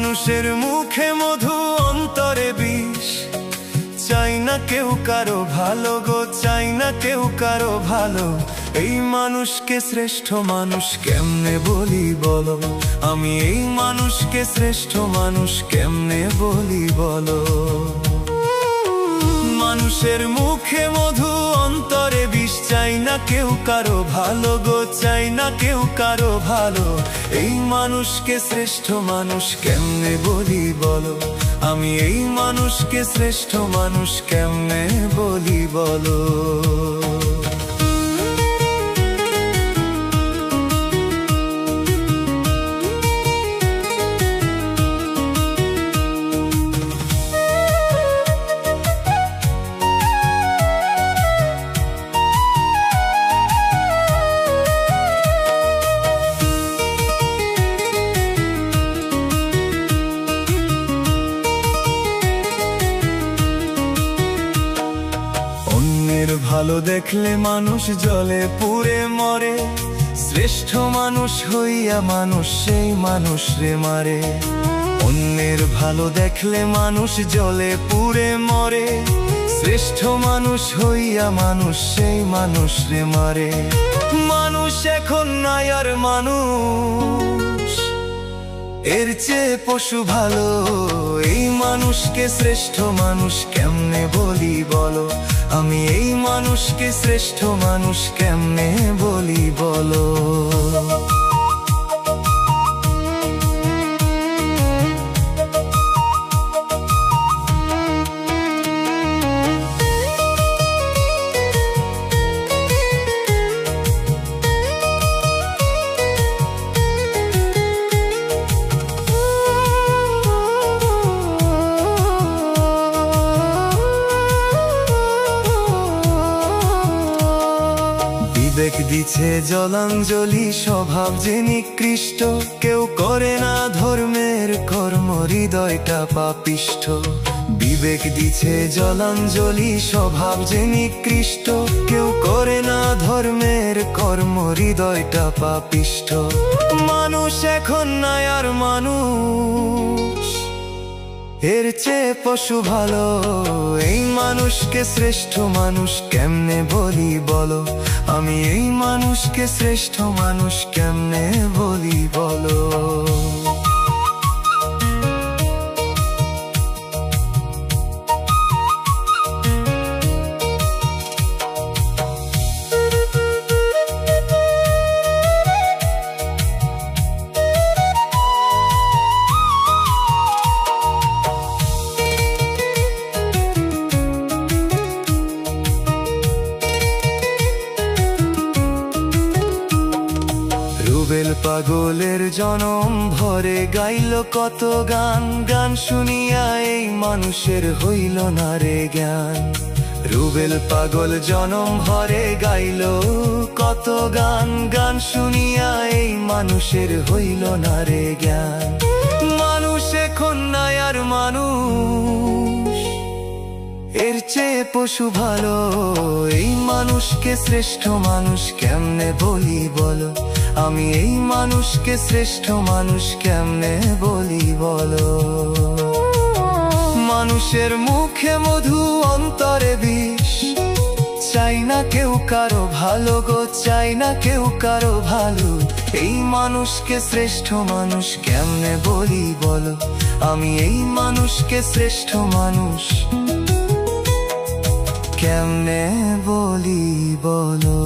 মানুষের মুখে মধু অন্তরে বিষ, চাই না কেউ কারো ভালো গো, চাই না কেউ কারো ভালো। এই মানুষকে শ্রেষ্ঠ মানুষ কেমনে বলি বলো, আমি এই মানুষকে শ্রেষ্ঠ মানুষ কেমনে বলি বলো। মানুষের মুখে মধু অন্তরে বিষ, চাই না কেউ কারো ভালো গো, চাই না কেউ কারো ভালো। এই মানুষকে শ্রেষ্ঠ মানুষ কেমনে বলি বলো, আমি এই মানুষকে শ্রেষ্ঠ মানুষ কেমনে বলি বলো। ভালো দেখলে মানুষ জলে পুড়ে মরে, শ্রেষ্ঠ মানুষ হইয়া মানুষ সেই মানুষ রে মারে। অন্যের ভালো দেখলে মানুষ জলে পুড়ে মরে, শ্রেষ্ঠ মানুষ হইয়া মানুষ সেই মানুষ রে মারে। মানুষ এখন নাই আর মানুষ, এর চেয়ে পশু ভালো। এই মানুষকে শ্রেষ্ঠ মানুষ কেমনে বলি বলো, আমি এই মানুষকে শ্রেষ্ঠ মানুষ কেমনে বলি বলো। বিবেক দিছে জলাঞ্জলি, স্বভাব যে নিকৃষ্ট, কেউ করে না ধর্মের কর্ম, হৃদয়টা পাপিষ্ঠ। বিবেক দিছে জলাঞ্জলি, স্বভাব যে নিকৃষ্ট, কেউ করে না ধর্মের কর্ম, হৃদয়টা পাপিষ্ঠ। মানুষ এখন নাই আর মানুষ, এর চেয়ে পশু ভালো। এই মানুষকে শ্রেষ্ঠ মানুষ কেমনে বলি বলো, আমি এই মানুষকে শ্রেষ্ঠ মানুষ কেমনে বলি বলো। রুবেল পাগলের জনম ভরে গাইল কত গান, গান শুনিয়া এই মানুষের হইল না রে জ্ঞান। রুবেল পাগল জনম ভরে গাইল কত গান, গান শুনিয়া এই মানুষের হইল না রে জ্ঞান। মানুষ এখন নাই আর মানুষ, এর চেয়ে পশু ভালো। এই মানুষকে শ্রেষ্ঠ মানুষ কেমনে বলি বলো, আমি এই মানুষকে শ্রেষ্ঠ মানুষ কেমনে বলি বলো। মানুষের মুখে মধু অন্তরে বিষ, চাই না কেউ কারো ভালো গো, চাই না কেউ কারো ভালো। এই মানুষকে শ্রেষ্ঠ মানুষ কেমনে বলি বলো, আমি এই মানুষকে শ্রেষ্ঠ মানুষ কেমনে বলি বলো।